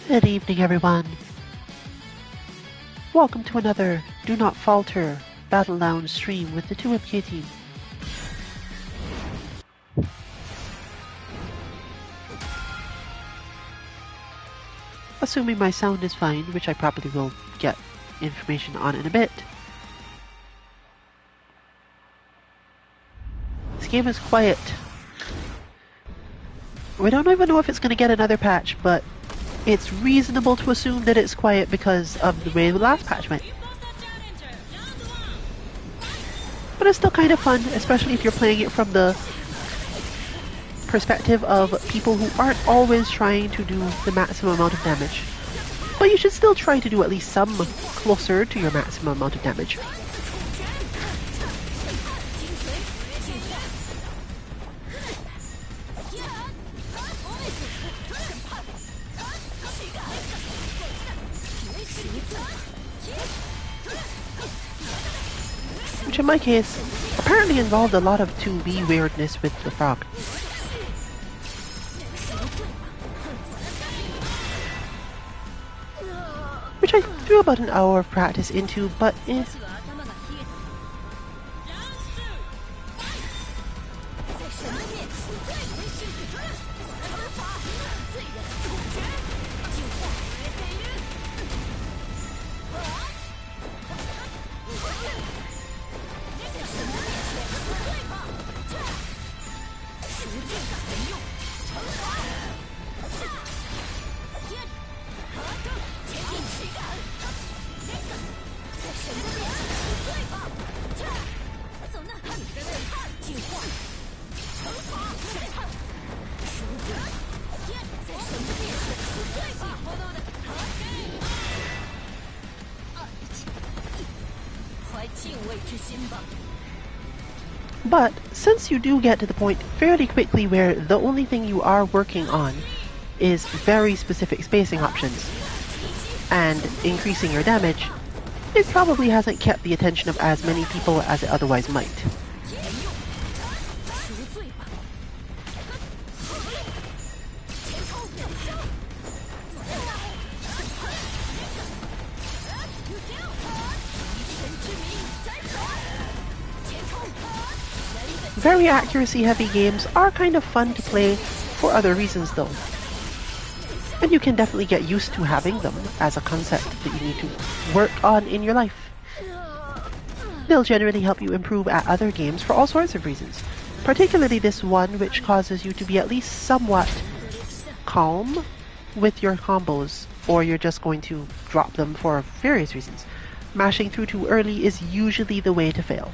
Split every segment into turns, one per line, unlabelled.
Good evening, everyone. Welcome to another Do Not Falter Battle Lounge stream with the 2MK team. Assuming my sound is fine, which I probably will get information on in a bit. This game is quiet. We don't even know if it's going to get another patch, but it's reasonable to assume that it's quiet because of the way the last patch went. But it's still kind of fun, especially if you're playing it from the perspective of people who aren't always trying to do the maximum amount of damage. But you should still try to do at least some closer to your maximum amount of damage. Which in my case, apparently involved a lot of 2B weirdness with the frog. Which I threw about an hour of practice into, but But since you do get to the point fairly quickly where the only thing you are working on is very specific spacing options and increasing your damage, it probably hasn't kept the attention of as many people as it otherwise might. Very accuracy-heavy games are kind of fun to play for other reasons though. And you can definitely get used to having them as a concept that you need to work on in your life. They'll generally help you improve at other games for all sorts of reasons. Particularly this one, which causes you to be at least somewhat calm with your combos, or you're just going to drop them for various reasons. Mashing through too early is usually the way to fail.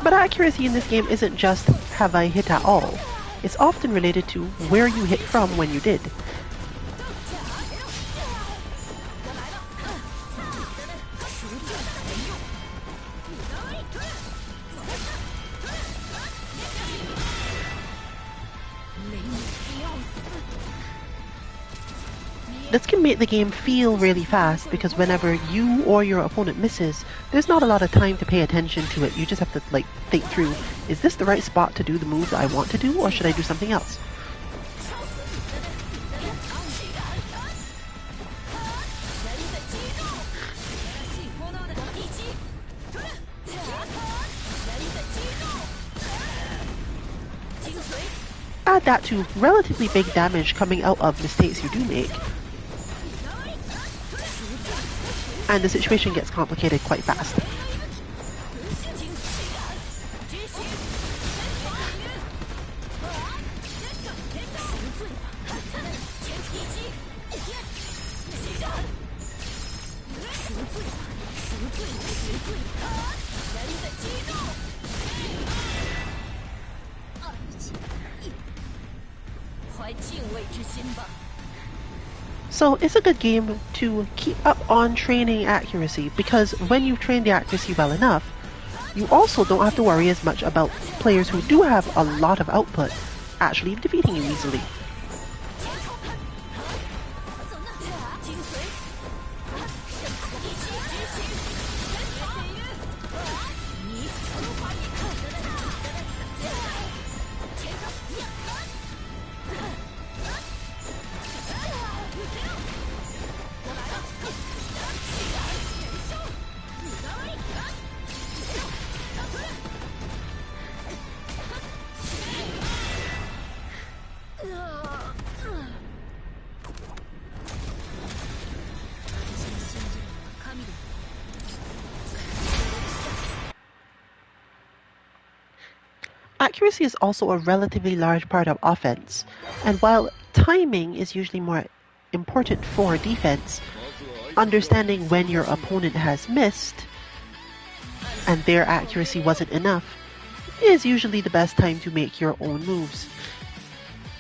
But accuracy in this game isn't just have I hit at all. It's often related to where you hit from when you did. This can make the game feel really fast because whenever you or your opponent misses, there's not a lot of time to pay attention to it. You just have to think through, is this the right spot to do the move that I want to do, or should I do something else? Add that to relatively big damage coming out of mistakes you do make, and the situation gets complicated quite fast. So it's a good game to keep up on training accuracy, because when you've trained the accuracy well enough, you also don't have to worry as much about players who do have a lot of output actually defeating you easily. Accuracy is also a relatively large part of offense, and while timing is usually more important for defense, understanding when your opponent has missed and their accuracy wasn't enough is usually the best time to make your own moves.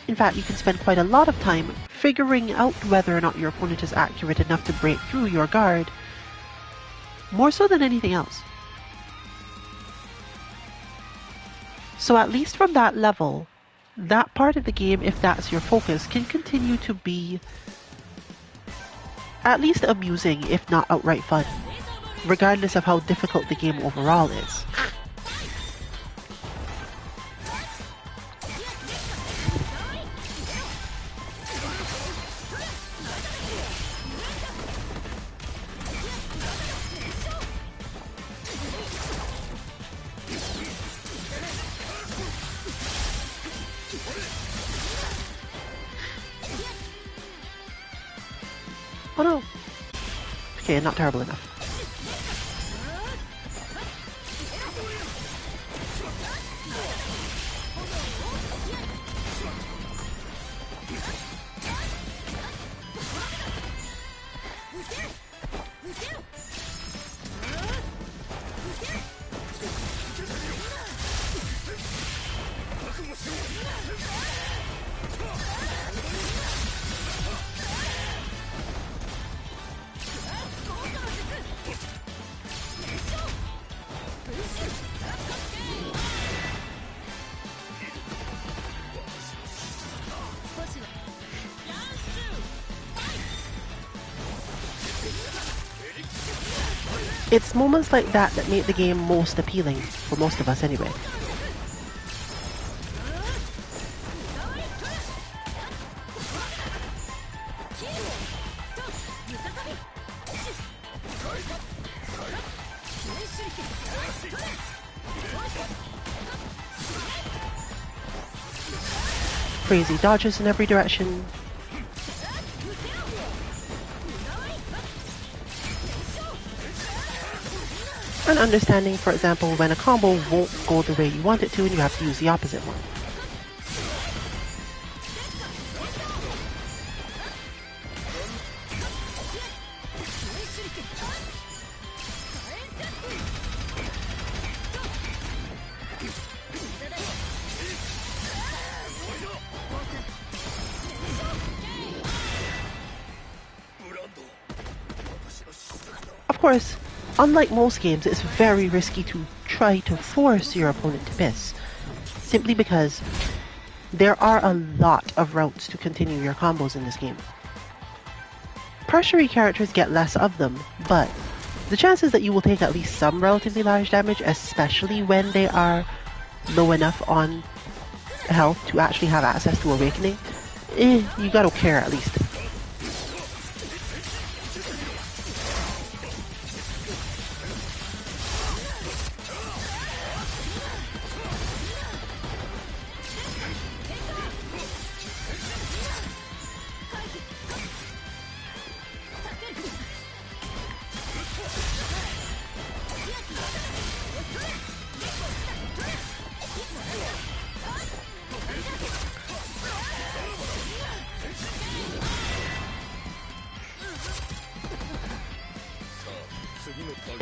In fact, you can spend quite a lot of time figuring out whether or not your opponent is accurate enough to break through your guard, more so than anything else. So at least from that level, that part of the game, if that's your focus, can continue to be at least amusing, if not outright fun, regardless of how difficult the game overall is. Oh no. Okay, not terrible enough. It's moments like that that make the game most appealing, for most of us anyway. Crazy dodges in every direction. And understanding, for example, when a combo won't go the way you want it to and you have to use the opposite one. Of course, unlike most games, it's very risky to try to force your opponent to miss, simply because there are a lot of routes to continue your combos in this game. Pressury characters get less of them, but the chances that you will take at least some relatively large damage, especially when they are low enough on health to actually have access to Awakening, you gotta care at least.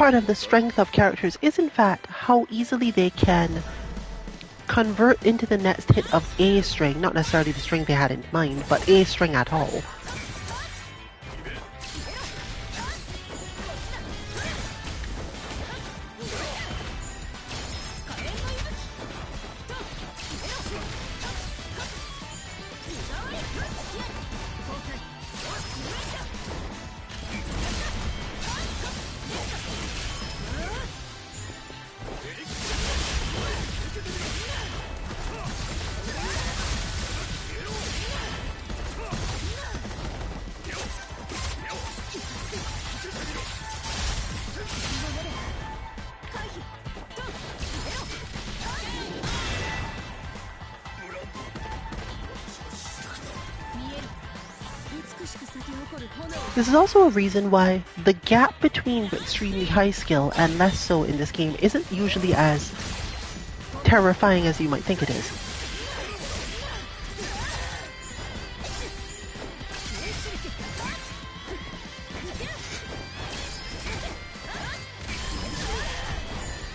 part of the strength of characters is in fact how easily they can convert into the next hit of a string, not necessarily the string they had in mind, but a string at all. This is also a reason why the gap between extremely high skill and less so in this game isn't usually as terrifying as you might think it is.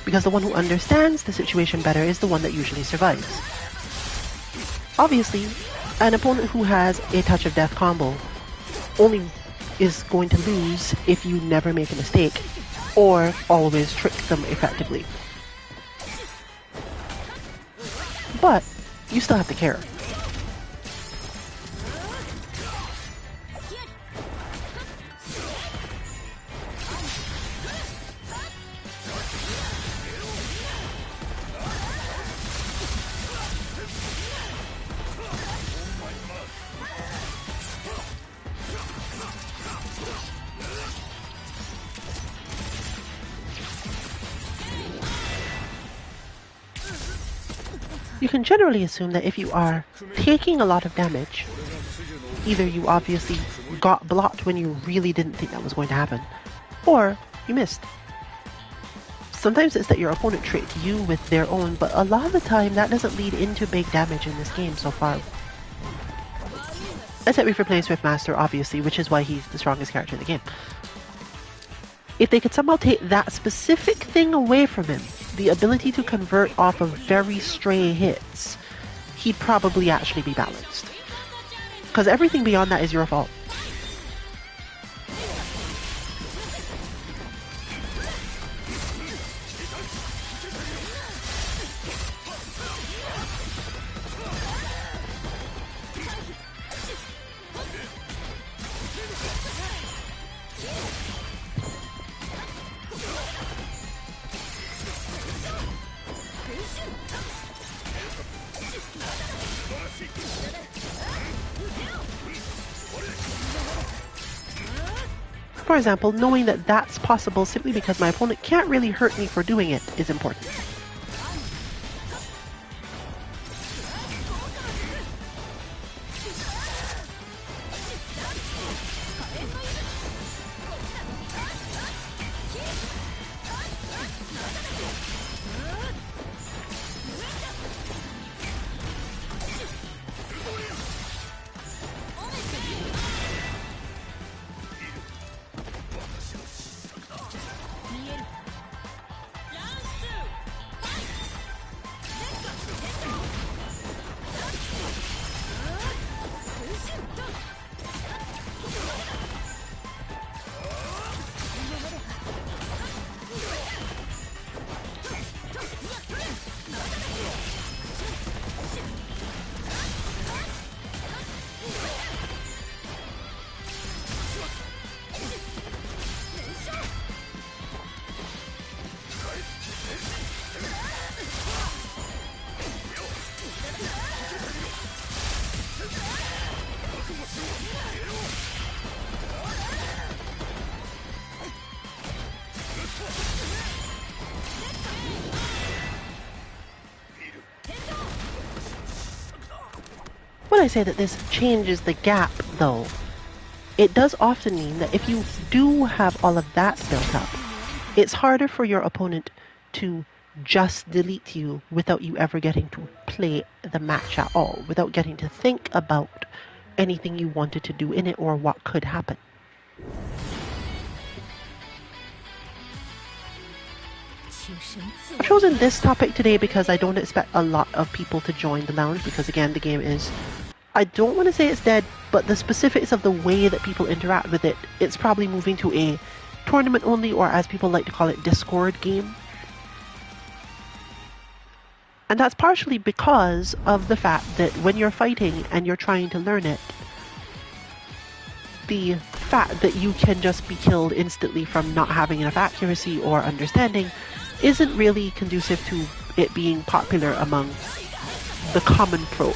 Because the one who understands the situation better is the one that usually survives. Obviously, an opponent who has a touch of death combo only is going to lose if you never make a mistake or always trick them effectively. But you still have to care. You can generally assume that if you are taking a lot of damage, either you obviously got blocked when you really didn't think that was going to happen, or you missed. Sometimes it's that your opponent tricked you with their own, but a lot of the time that doesn't lead into big damage in this game so far. Except if you're playing Swiftmaster, obviously, which is why he's the strongest character in the game. If they could somehow take that specific thing away from him, the ability to convert off of very stray hits, he'd probably actually be balanced. Because everything beyond that is your fault. For example, knowing that that's possible simply because my opponent can't really hurt me for doing it is important. When I say that this changes the gap, though, it does often mean that if you do have all of that built up, it's harder for your opponent to just delete you without you ever getting to play the match at all, without getting to think about anything you wanted to do in it or what could happen. I've chosen this topic today because I don't expect a lot of people to join the lounge, because again, the game is, I don't want to say it's dead, but the specifics of the way that people interact with it, it's probably moving to a tournament only, or as people like to call it, Discord game. And that's partially because of the fact that when you're fighting and you're trying to learn it, the fact that you can just be killed instantly from not having enough accuracy or understanding isn't really conducive to it being popular among the common folk.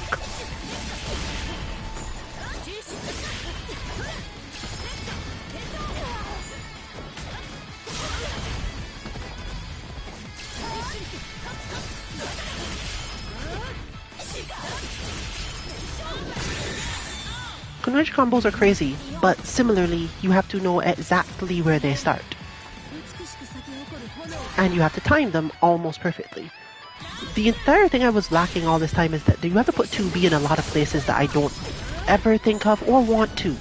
Converge combos are crazy, but similarly, you have to know exactly where they start. And you have to time them almost perfectly. The entire thing I was lacking all this time is that you have to put 2B in a lot of places that I don't ever think of or want to.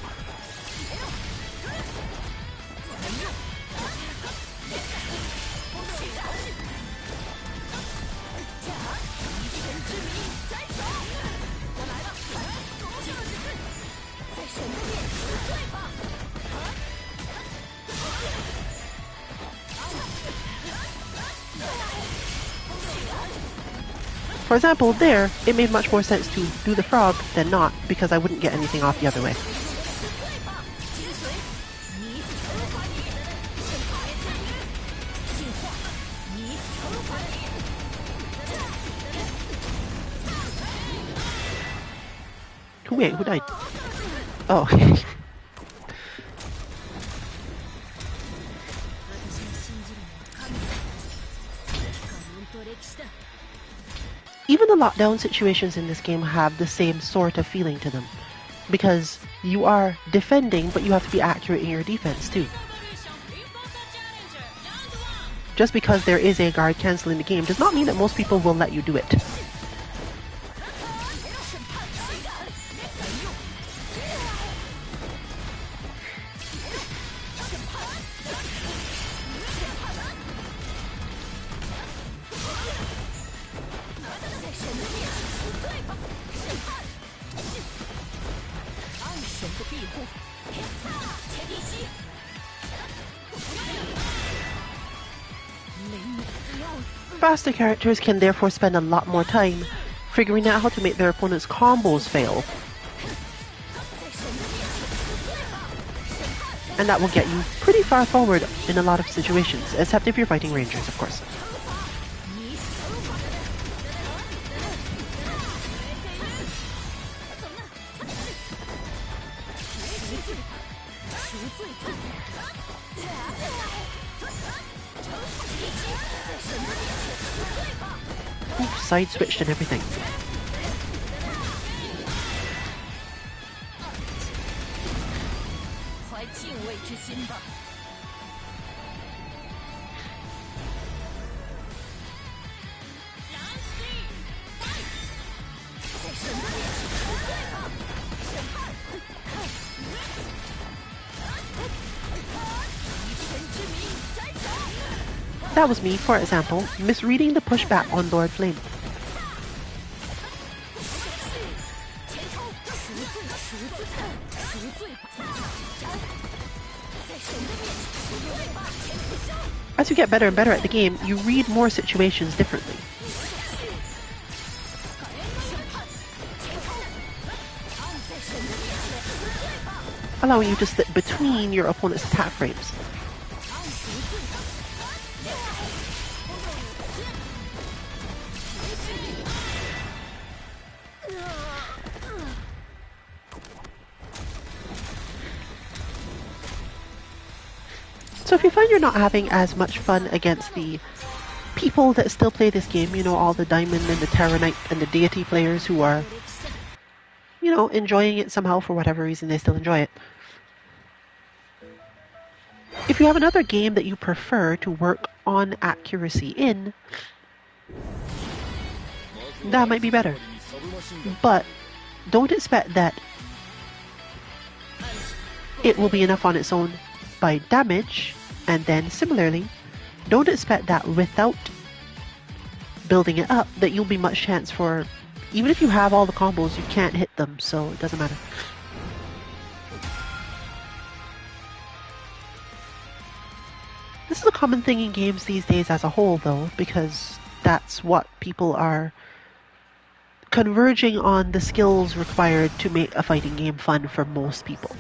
For example, there, it made much more sense to do the frog than not, because I wouldn't get anything off the other way. Wait, who died? Oh. Even the lockdown situations in this game have the same sort of feeling to them, because you are defending, but you have to be accurate in your defense too. Just because there is a guard cancel in the game does not mean that most people will let you do it. Faster characters can therefore spend a lot more time figuring out how to make their opponent's combos fail. And that will get you pretty far forward in a lot of situations, except if you're fighting rangers, of course. Side switched and everything. That was me, for example, misreading the pushback on Lord Flame. As you get better and better at the game, you read more situations differently. Allowing you to slip between your opponent's attack frames. So if you find you're not having as much fun against the people that still play this game, you know, all the Diamond and the Terra Knight and the Deity players who are, you know, enjoying it somehow for whatever reason they still enjoy it. If you have another game that you prefer to work on accuracy in, that might be better. But don't expect that it will be enough on its own by damage, and then similarly, don't expect that without building it up, that you'll be much chance for, even if you have all the combos, you can't hit them, so it doesn't matter. This is a common thing in games these days as a whole, though, because that's what people are converging on, the skills required to make a fighting game fun for most people.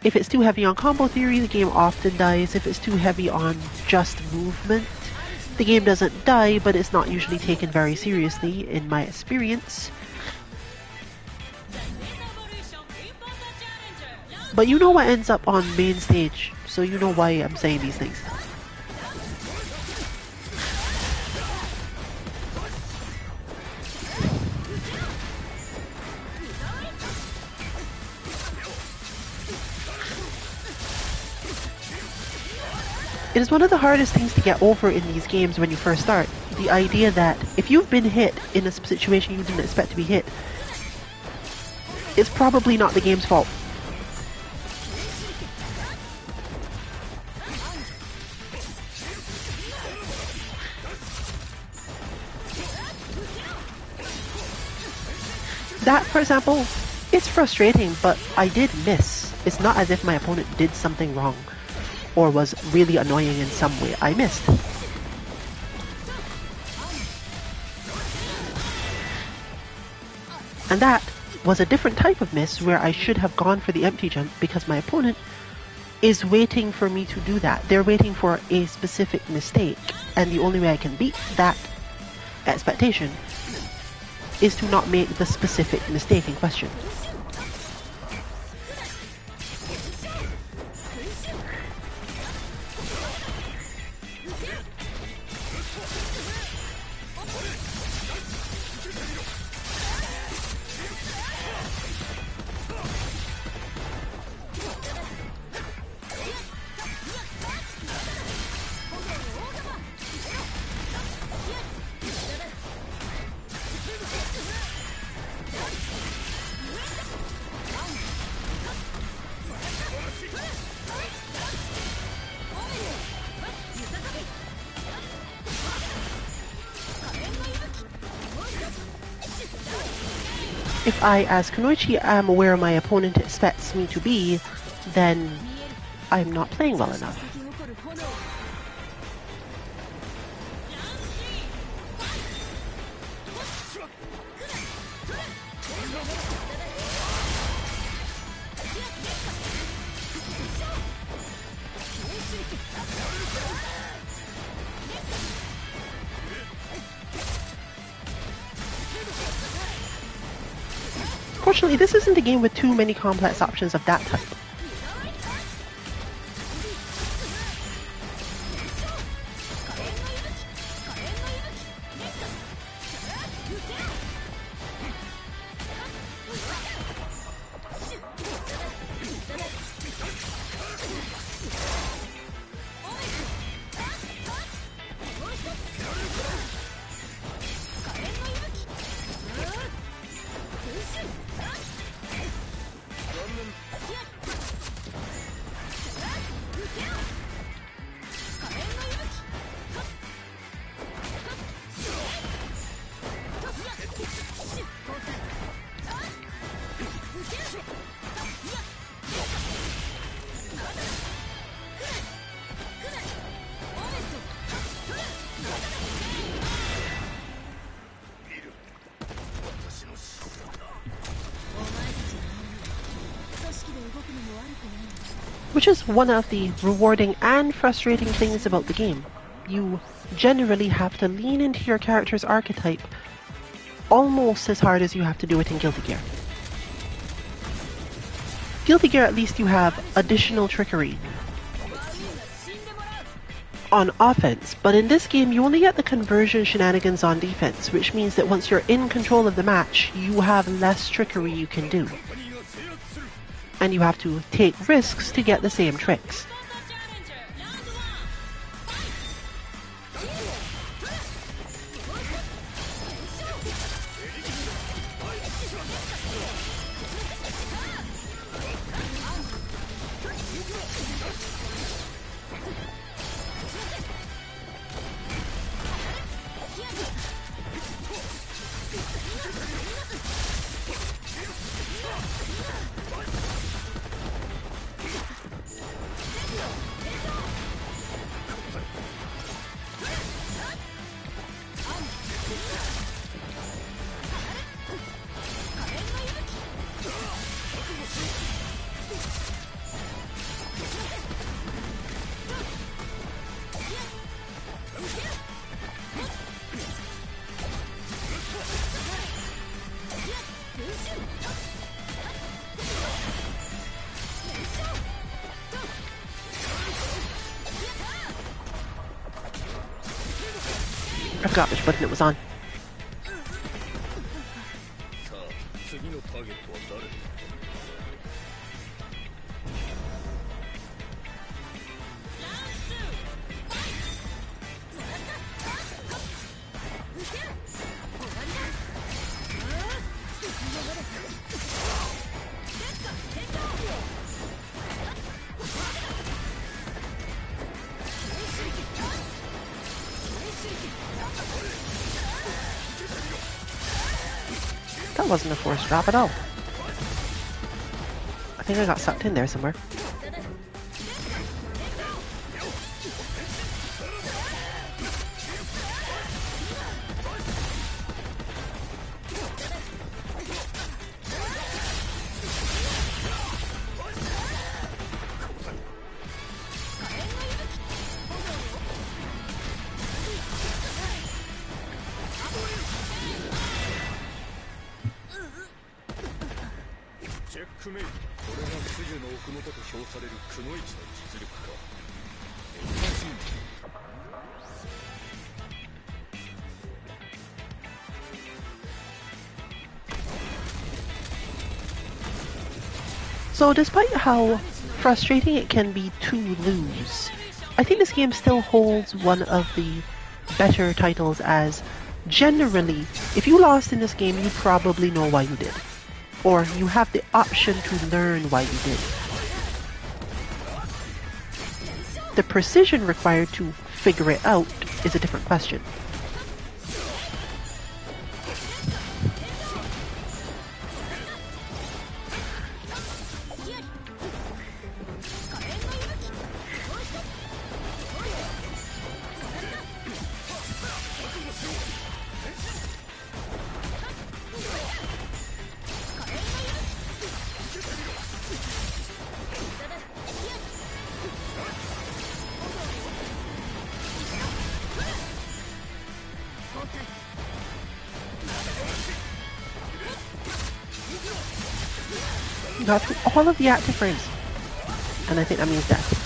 If it's too heavy on combo theory, the game often dies. If it's too heavy on just movement, the game doesn't die, but it's not usually taken very seriously, in my experience. But you know what ends up on main stage, so you know why I'm saying these things. It is one of the hardest things to get over in these games when you first start. The idea that if you've been hit in a situation you didn't expect to be hit, it's probably not the game's fault. That, for example, it's frustrating, but I did miss. It's not as if my opponent did something wrong or was really annoying in some way. I missed. And that was a different type of miss where I should have gone for the empty jump because my opponent is waiting for me to do that. They're waiting for a specific mistake, and the only way I can beat that expectation is to not make the specific mistake in question. If I, as Kunoichi, am aware my opponent expects me to be, then I'm not playing well enough. Fortunately, this isn't a game with too many complex options of that type. Which is one of the rewarding and frustrating things about the game. You generally have to lean into your character's archetype almost as hard as you have to do it in Guilty Gear. Guilty Gear, at least you have additional trickery on offense, but in this game you only get the conversion shenanigans on defense, which means that once you're in control of the match, you have less trickery you can do. And you have to take risks to get the same tricks. I forgot which button it was on. That wasn't a forced drop at all. I think I got sucked in there somewhere. So despite how frustrating it can be to lose, I think this game still holds one of the better titles, as generally, if you lost in this game, you probably know why you did. Or you have the option to learn why you did. The precision required to figure it out is a different question. Got through all of the active frames, and I think that means death.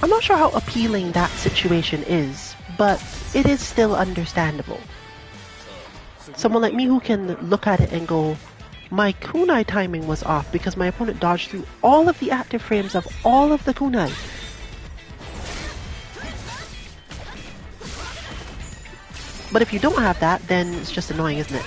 I'm not sure how appealing that situation is, but it is still understandable. Someone like me who can look at it and go, my kunai timing was off because my opponent dodged through all of the active frames of all of the kunai. But if you don't have that, then it's just annoying, isn't it?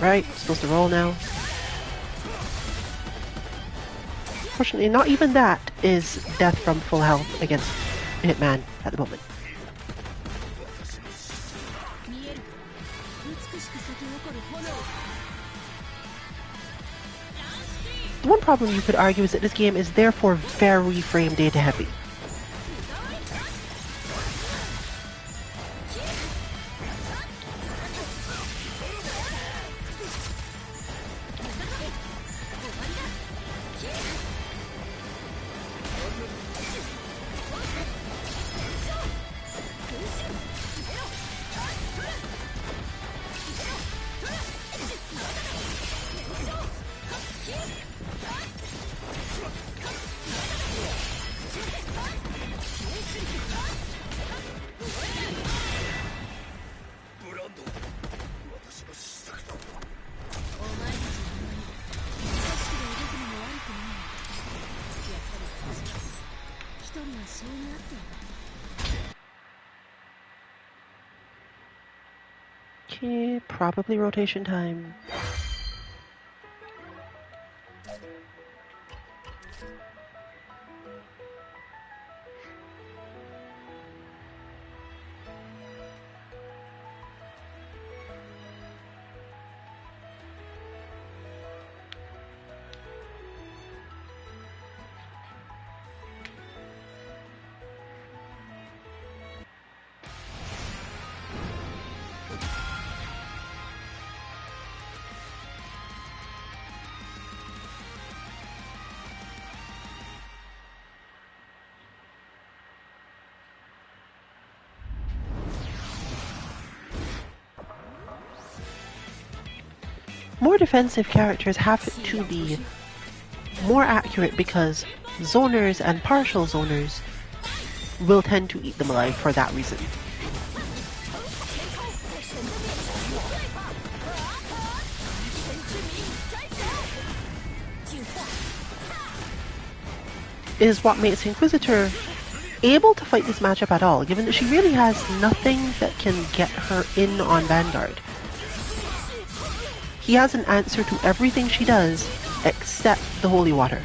Right, supposed to roll now. Fortunately, not even that is death from full health against Hitman at the moment. The one problem you could argue is that this game is therefore very frame data heavy. Okay, probably rotation time. More defensive characters have to be more accurate because zoners and partial zoners will tend to eat them alive for that reason. Is what makes Inquisitor able to fight this matchup at all, given that she really has nothing that can get her in on Vanguard. He has an answer to everything she does except the holy water.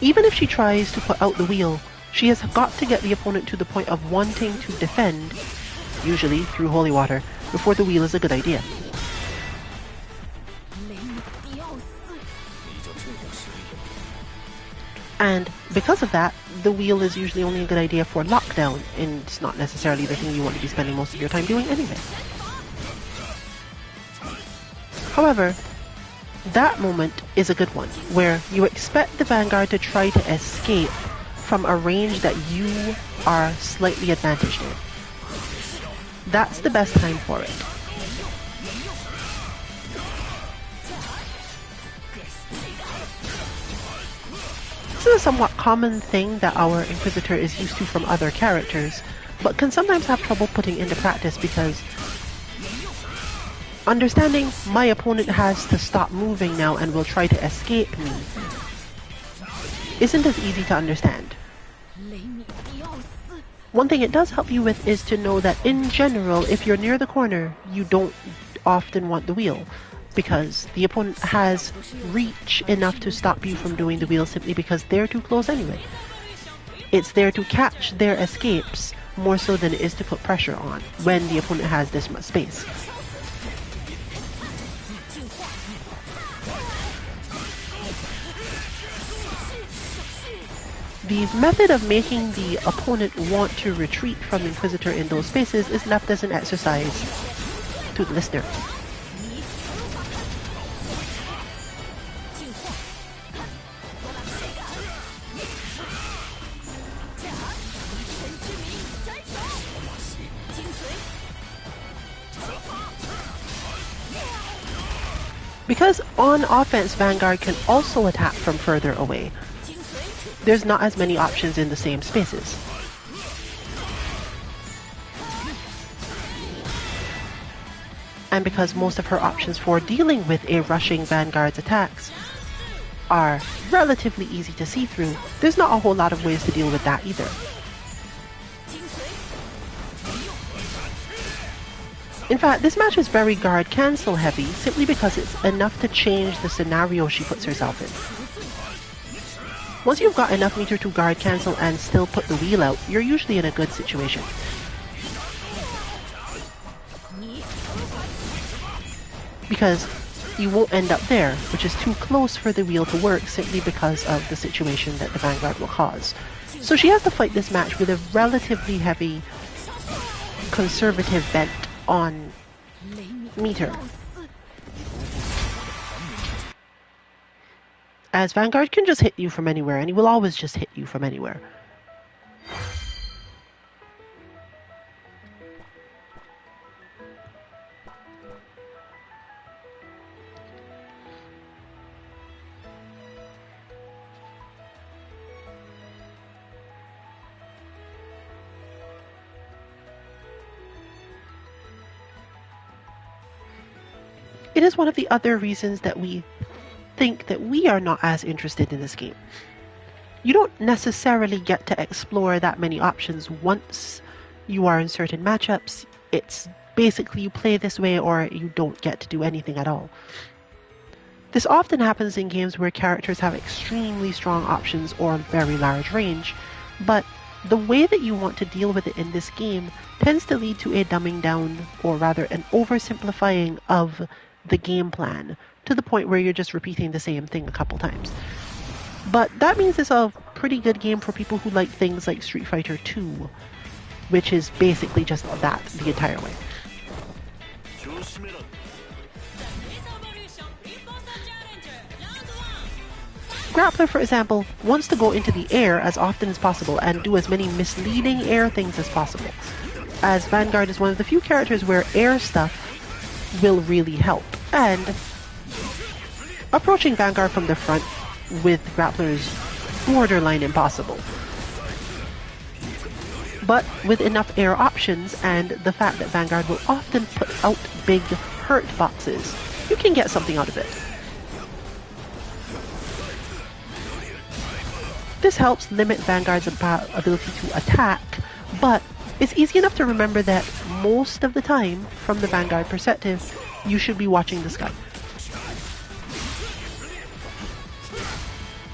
Even if she tries to put out the wheel, she has got to get the opponent to the point of wanting to defend, usually through holy water, before the wheel is a good idea. And because of that, the wheel is usually only a good idea for lockdown, and it's not necessarily the thing you want to be spending most of your time doing anyway. However, that moment is a good one, where you expect the Vanguard to try to escape from a range that you are slightly advantaged in. That's the best time for it. This is a somewhat common thing that our Inquisitor is used to from other characters, but can sometimes have trouble putting into practice because understanding my opponent has to stop moving now and will try to escape me isn't as easy to understand. One thing it does help you with is to know that in general, if you're near the corner, you don't often want the wheel, because the opponent has reach enough to stop you from doing the wheel simply because they're too close anyway. It's there to catch their escapes more so than it is to put pressure on when the opponent has this much space. The method of making the opponent want to retreat from Inquisitor in those spaces is left as an exercise to the listener. Because on offense, Vanguard can also attack from further away, there's not as many options in the same spaces. And because most of her options for dealing with a rushing Vanguard's attacks are relatively easy to see through, there's not a whole lot of ways to deal with that either. In fact, this match is very guard cancel heavy simply because it's enough to change the scenario she puts herself in. Once you've got enough meter to guard cancel and still put the wheel out, you're usually in a good situation. Because you won't end up there, which is too close for the wheel to work simply because of the situation that the Vanguard will cause. So she has to fight this match with a relatively heavy, conservative bent on meter. As Vanguard can just hit you from anywhere, and he will always just hit you from anywhere. It is one of the other reasons that we think that we are not as interested in this game. You don't necessarily get to explore that many options once you are in certain matchups. It's basically you play this way or you don't get to do anything at all. This often happens in games where characters have extremely strong options or very large range, but the way that you want to deal with it in this game tends to lead to a dumbing down, or rather an oversimplifying of the game plan, to the point where you're just repeating the same thing a couple times. But that means it's a pretty good game for people who like things like Street Fighter 2, which is basically just that the entire way. Grappler, for example, wants to go into the air as often as possible and do as many misleading air things as possible, as Vanguard is one of the few characters where air stuff will really help, and approaching Vanguard from the front with Grappler's borderline impossible. But with enough air options and the fact that Vanguard will often put out big hurt boxes, you can get something out of it. This helps limit Vanguard's ability to attack, but it's easy enough to remember that most of the time, from the Vanguard perspective, you should be watching the sky.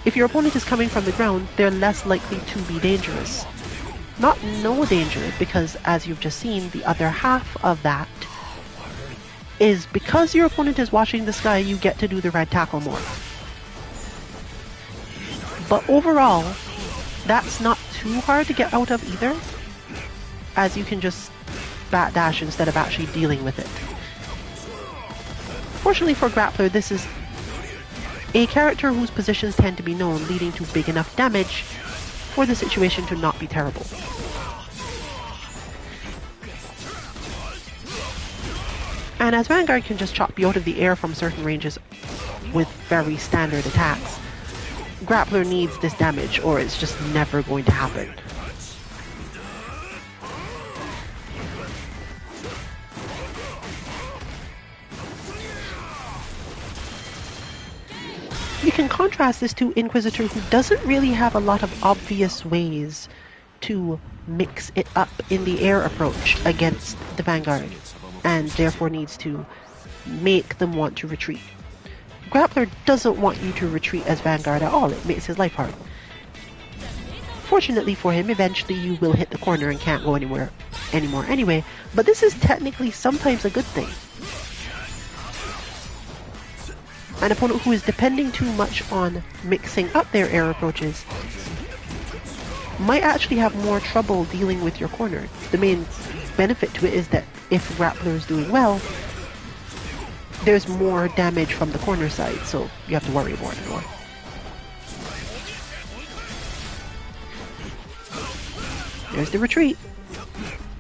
If your opponent is coming from the ground, they're less likely to be dangerous. Not no danger, because as you've just seen, the other half of that is because your opponent is watching the sky, you get to do the red tackle more. But overall, that's not too hard to get out of either, as you can just backdash instead of actually dealing with it. Fortunately for Grappler, this is a character whose positions tend to be known, leading to big enough damage for the situation to not be terrible. And as Vanguard can just chop you out of the air from certain ranges with very standard attacks, Grappler needs this damage or it's just never going to happen. You can contrast this to Inquisitor, who doesn't really have a lot of obvious ways to mix it up in the air approach against the Vanguard, and therefore needs to make them want to retreat. Grappler doesn't want you to retreat as Vanguard at all, it makes his life hard. Fortunately for him, eventually you will hit the corner and can't go anywhere anymore anyway, but this is technically sometimes a good thing. An opponent who is depending too much on mixing up their air approaches might actually have more trouble dealing with your corner. The main benefit to it is that if Grappler is doing well, there's more damage from the corner side, so you have to worry more and more. There's the retreat.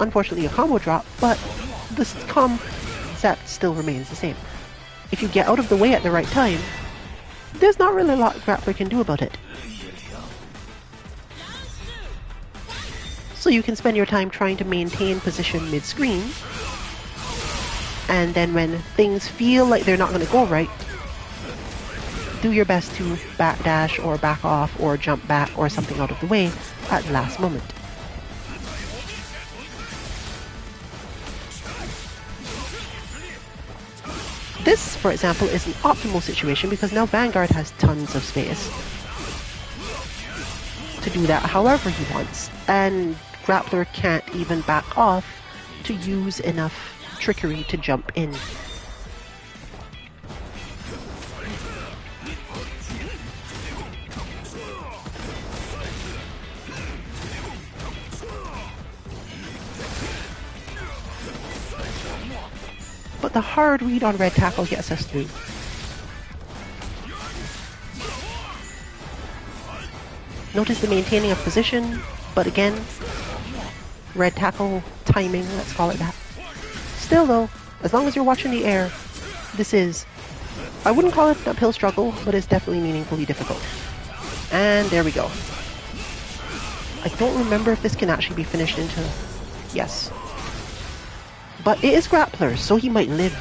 Unfortunately a combo drop, but the concept still remains the same. If you get out of the way at the right time, there's not really a lot Grappler can do about it. So you can spend your time trying to maintain position mid-screen, and then when things feel like they're not going to go right, do your best to backdash or back off or jump back or something out of the way at the last moment. This, for example, is an optimal situation because now Vanguard has tons of space to do that however he wants, and Grappler can't even back off to use enough trickery to jump in. But the hard read on red tackle gets us through. Notice the maintaining of position, but again, red tackle timing, let's call it that. Still though, as long as you're watching the air, this is, I wouldn't call it an uphill struggle, but it's definitely meaningfully difficult. And there we go. I don't remember if this can actually be finished into, yes. But it is Grappler, so he might live.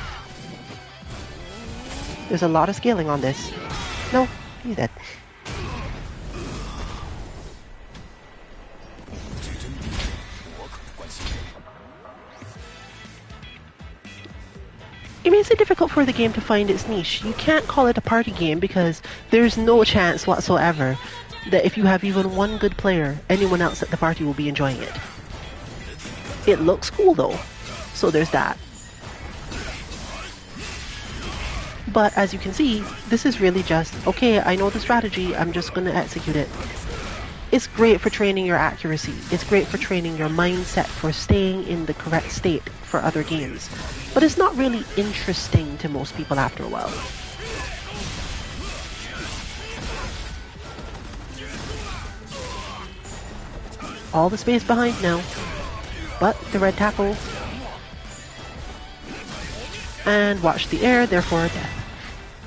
There's a lot of scaling on this. No, he's dead. It makes it difficult for the game to find its niche. You can't call it a party game because there's no chance whatsoever that if you have even one good player, anyone else at the party will be enjoying it. It looks cool though. So there's that. But as you can see, this is really just, okay, I know the strategy, I'm just going to execute it. It's great for training your accuracy. It's great for training your mindset for staying in the correct state for other games. But it's not really interesting to most people after a while. all the space behind now. But the red tackle. And watch the air, therefore death.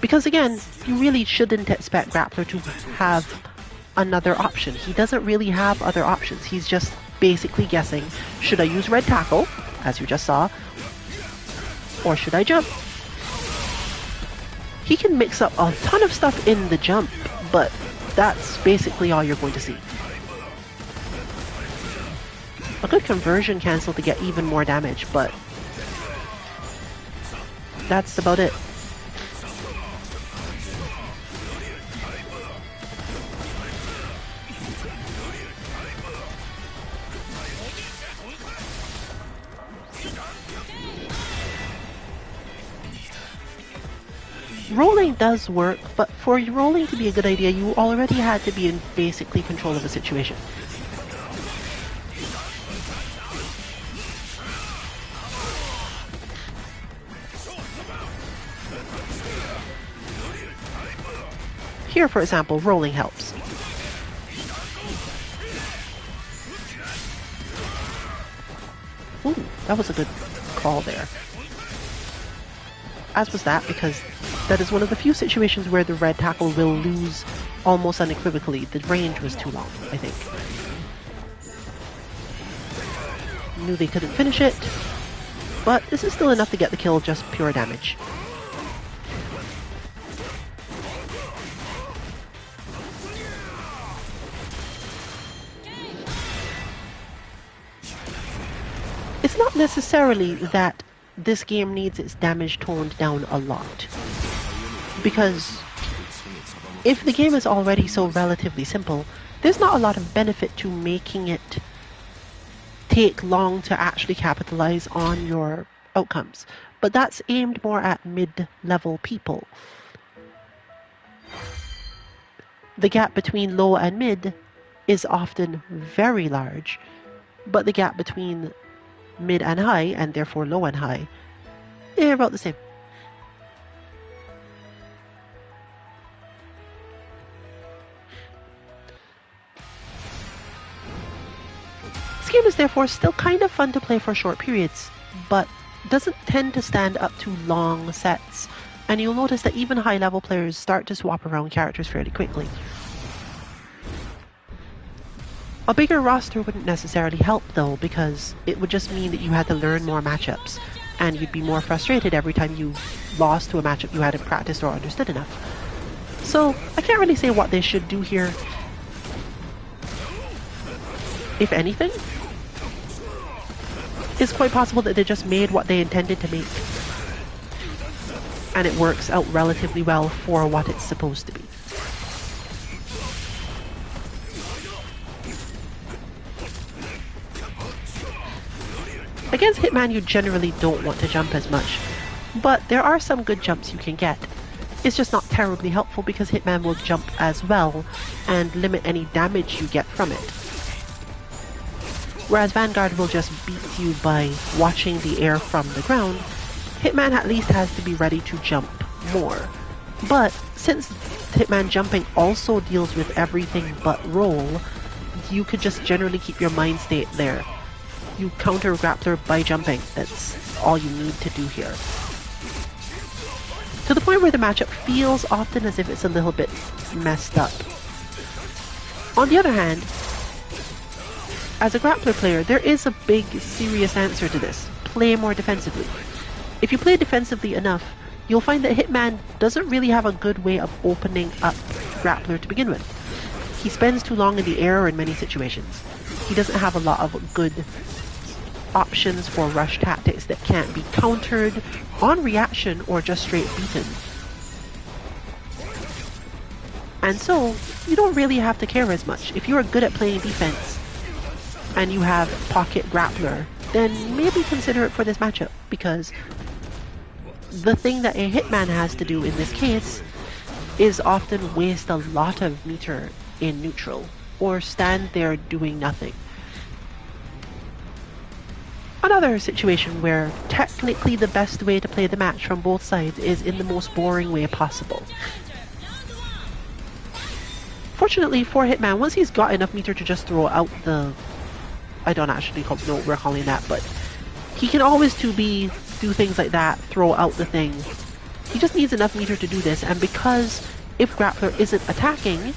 Because again, you really shouldn't expect Grappler to have another option. He doesn't really have other options. He's just basically guessing, should I use red tackle, as you just saw, or should I jump? He can mix up a ton of stuff in the jump, but that's basically all you're going to see. A good conversion cancel to get even more damage, but that's about it. Rolling does work, but for rolling to be a good idea, you already had to be in basically control of a situation. Here, for example, rolling helps. Ooh, that was a good call there. As was that, because that is one of the few situations where the red tackle will lose almost unequivocally. The range was too long, I think. Knew they couldn't finish it, but this is still enough to get the kill, just pure damage. It's not necessarily that this game needs its damage toned down a lot. Because if the game is already so relatively simple, there's not a lot of benefit to making it take long to actually capitalize on your outcomes. But that's aimed more at mid-level people. The gap between low and mid is often very large, but the gap between mid and high, and therefore low and high, they're about the same. This game is therefore still kind of fun to play for short periods, but doesn't tend to stand up to long sets, and you'll notice that even high-level players start to swap around characters fairly quickly. A bigger roster wouldn't necessarily help though, because it would just mean that you had to learn more matchups, and you'd be more frustrated every time you lost to a matchup you hadn't practiced or understood enough. So, I can't really say what they should do here. If anything, it's quite possible that they just made what they intended to make, and it works out relatively well for what it's supposed to be. Against Hitman, you generally don't want to jump as much, but there are some good jumps you can get. It's just not terribly helpful because Hitman will jump as well and limit any damage you get from it. Whereas Vanguard will just beat you by watching the air from the ground, Hitman at least has to be ready to jump more. But since Hitman jumping also deals with everything but roll, you could just generally keep your mind state there. You counter Grappler by jumping. That's all you need to do here. To the point where the matchup feels often as if it's a little bit messed up. On the other hand, as a Grappler player, there is a big, serious answer to this. Play more defensively. If you play defensively enough, you'll find that Hitman doesn't really have a good way of opening up Grappler to begin with. He spends too long in the air in many situations. He doesn't have a lot of good options for rush tactics that can't be countered on reaction or just straight beaten. And so, you don't really have to care as much. If you're good at playing defense and you have pocket Grappler, then maybe consider it for this matchup, because the thing that a Hitman has to do in this case is often waste a lot of meter in neutral, or stand there doing nothing. Another situation where technically the best way to play the match from both sides is in the most boring way possible. Fortunately for Hitman, once he's got enough meter to just throw out the I don't actually know what we're calling that, but he can always do things like that, throw out the thing. He just needs enough meter to do this, and because if Grappler isn't attacking,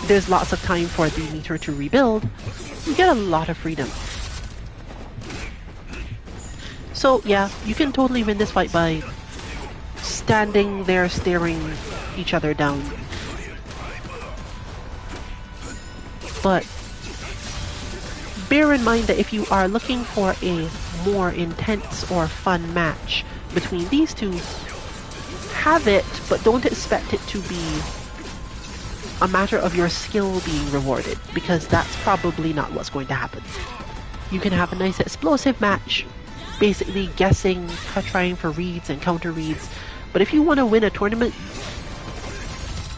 there's lots of time for the meter to rebuild, you get a lot of freedom. So yeah, you can totally win this fight by standing there staring each other down. But bear in mind that if you are looking for a more intense or fun match between these two, have it, but don't expect it to be a matter of your skill being rewarded, because that's probably not what's going to happen. You can have a nice explosive match, basically guessing, trying for reads and counter reads, but if you want to win a tournament,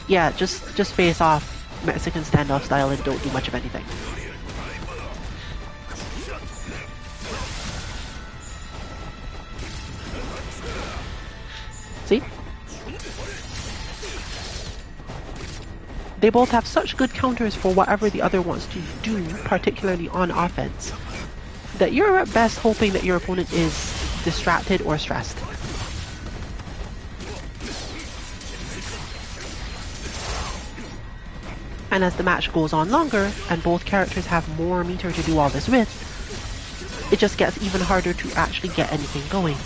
yeah, just face off Mexican standoff style and don't do much of anything. See? They both have such good counters for whatever the other wants to do, particularly on offense, that you're at best hoping that your opponent is distracted or stressed. And as the match goes on longer, and both characters have more meter to do all this with, it just gets even harder to actually get anything going.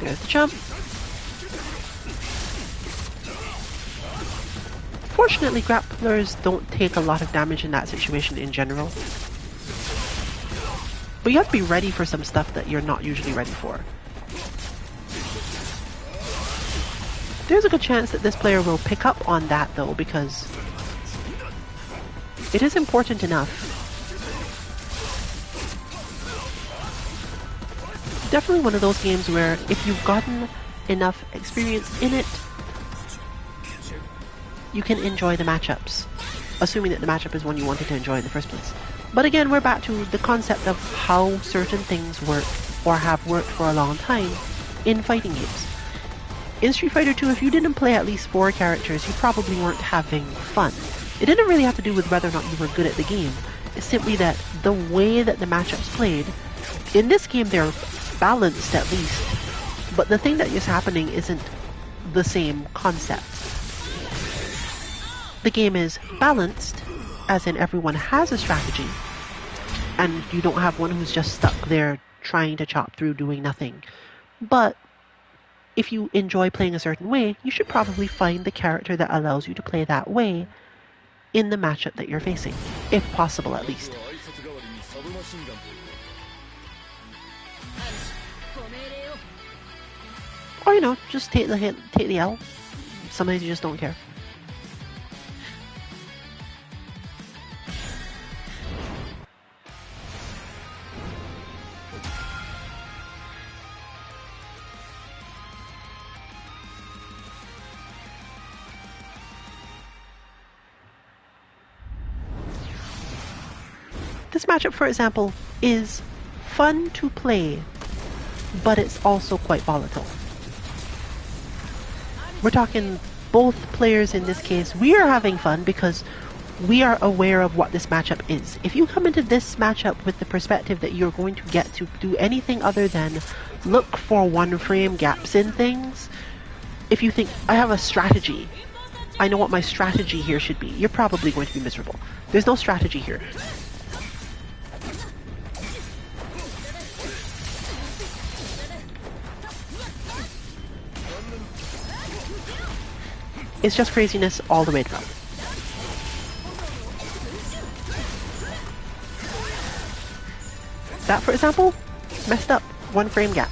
There's the jump. Fortunately, grapplers don't take a lot of damage in that situation in general. But you have to be ready for some stuff that you're not usually ready for. There's a good chance that this player will pick up on that though, because it is important enough. Definitely one of those games where if you've gotten enough experience in it, you can enjoy the matchups, assuming that the matchup is one you wanted to enjoy in the first place. But again, we're back to the concept of how certain things work or have worked for a long time in fighting games. In Street Fighter 2, if you didn't play at least 4 characters, you probably weren't having fun. It didn't really have to do with whether or not you were good at the game. It's simply that the way that the matchups played, in this game they're balanced at least, but the thing that is happening isn't the same concept. The game is balanced, as in everyone has a strategy, and you don't have one who's just stuck there trying to chop through doing nothing. But if you enjoy playing a certain way, you should probably find the character that allows you to play that way in the matchup that you're facing, if possible at least. Or, you know, just take the hit, take the L. Sometimes you just don't care. This matchup, for example, is fun to play, but it's also quite volatile. We're talking both players in this case. We are having fun because we are aware of what this matchup is. If you come into this matchup with the perspective that you're going to get to do anything other than look for one frame gaps in things, if you think, I have a strategy, I know what my strategy here should be, you're probably going to be miserable. There's no strategy here. It's just craziness all the way through. That, for example, messed up. 1 frame gap.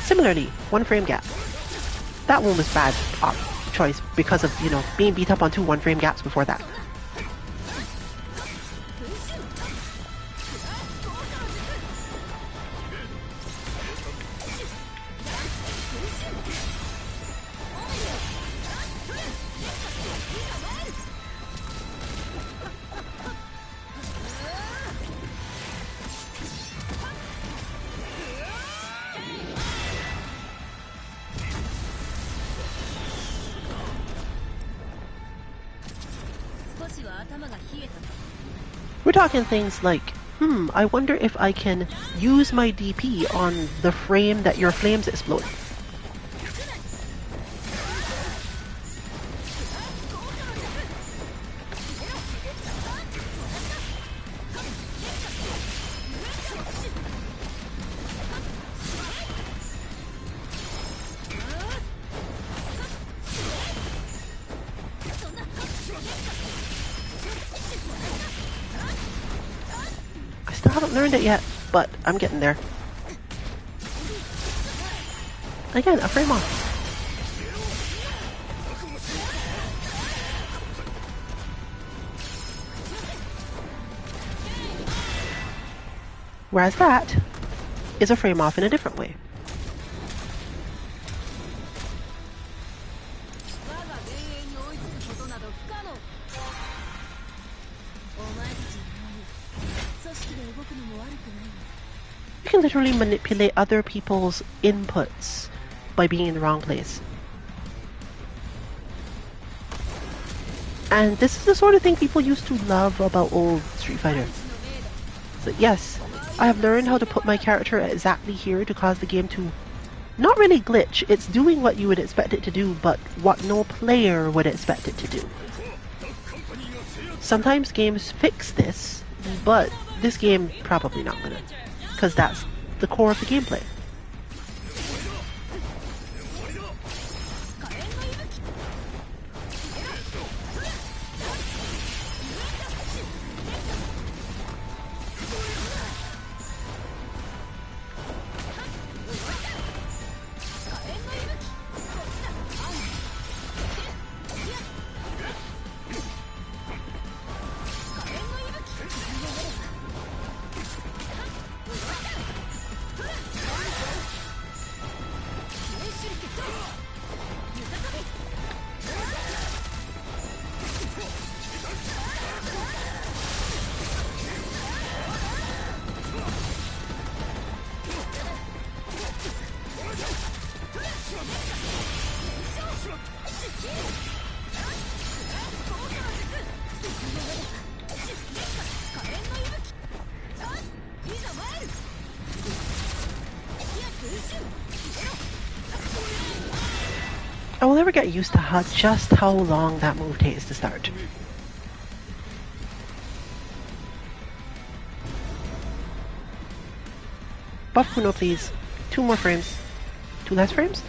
Similarly, 1 frame gap. That one was bad choice because of, you know, being beat up on 2 1 frame gaps before that. We're talking things like, I wonder if I can use my DP on the frame that your flames explode. I haven't learned it yet, but I'm getting there. Again, a frame off. Whereas that is a frame off in a different way. You can literally manipulate other people's inputs by being in the wrong place. And this is the sort of thing people used to love about old Street Fighter. So yes, I have learned how to put my character exactly here to cause the game to not really glitch. It's doing what you would expect it to do, but what no player would expect it to do. Sometimes games fix this, but this game probably not gonna, because that's the core of the gameplay. I will never get used to just how long that move takes to start. Buff Kuno, please. 2 more frames. 2 less frames?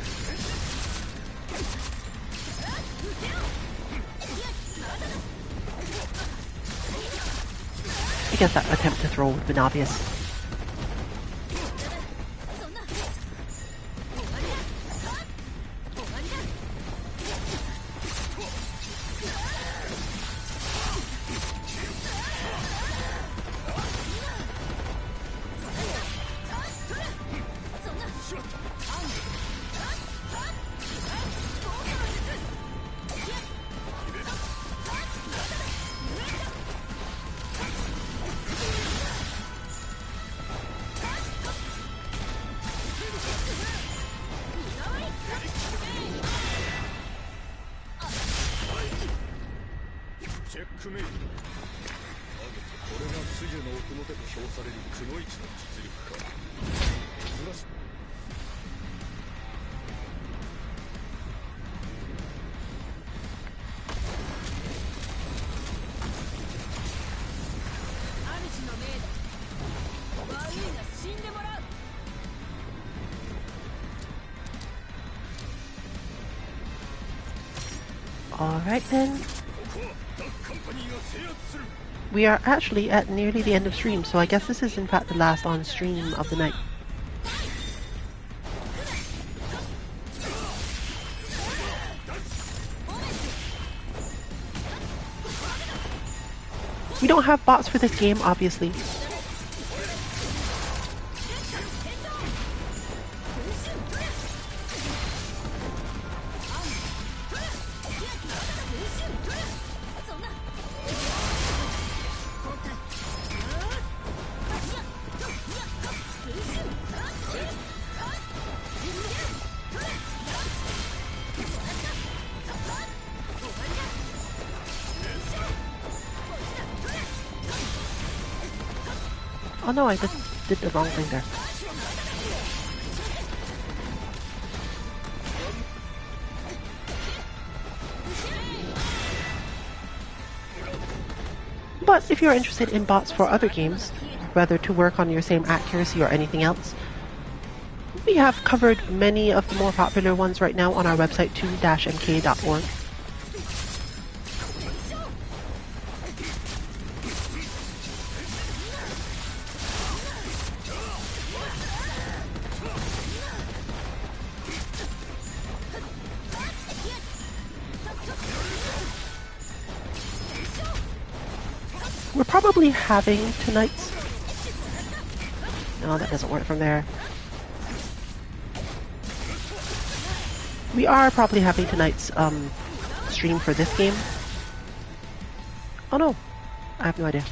I guess that attempt to throw would have been obvious. Alright then. We are actually at nearly the end of stream, so I guess this is in fact the last on stream of the night. We don't have bots for this game, obviously. Oh no, I just did the wrong thing there. But if you're interested in bots for other games, whether to work on your same accuracy or anything else, we have covered many of the more popular ones right now on our website 2-mk.org. We're probably having tonight's... No, that doesn't work from there. We are probably having tonight's stream for this game. Oh no, I have no idea.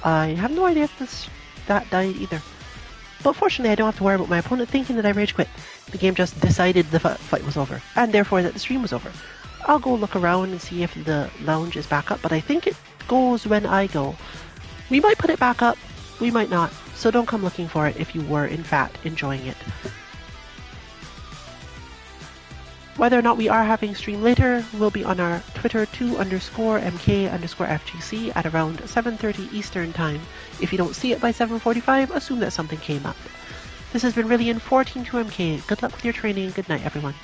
I have no idea if that died either. But fortunately I don't have to worry about my opponent thinking that I rage quit. The game just decided the fight was over, and therefore that the stream was over. I'll go look around and see if the lounge is back up, but I think it goes when I go. We might put it back up, we might not, so don't come looking for it if you were in fact enjoying it. Whether or not we are having stream later will be on our Twitter 2_MK_FGC at around 7:30 Eastern Time. If you don't see it by 7:45, assume that something came up. This has been Rillian for Team 2MK. Good luck with your training. Good night, everyone.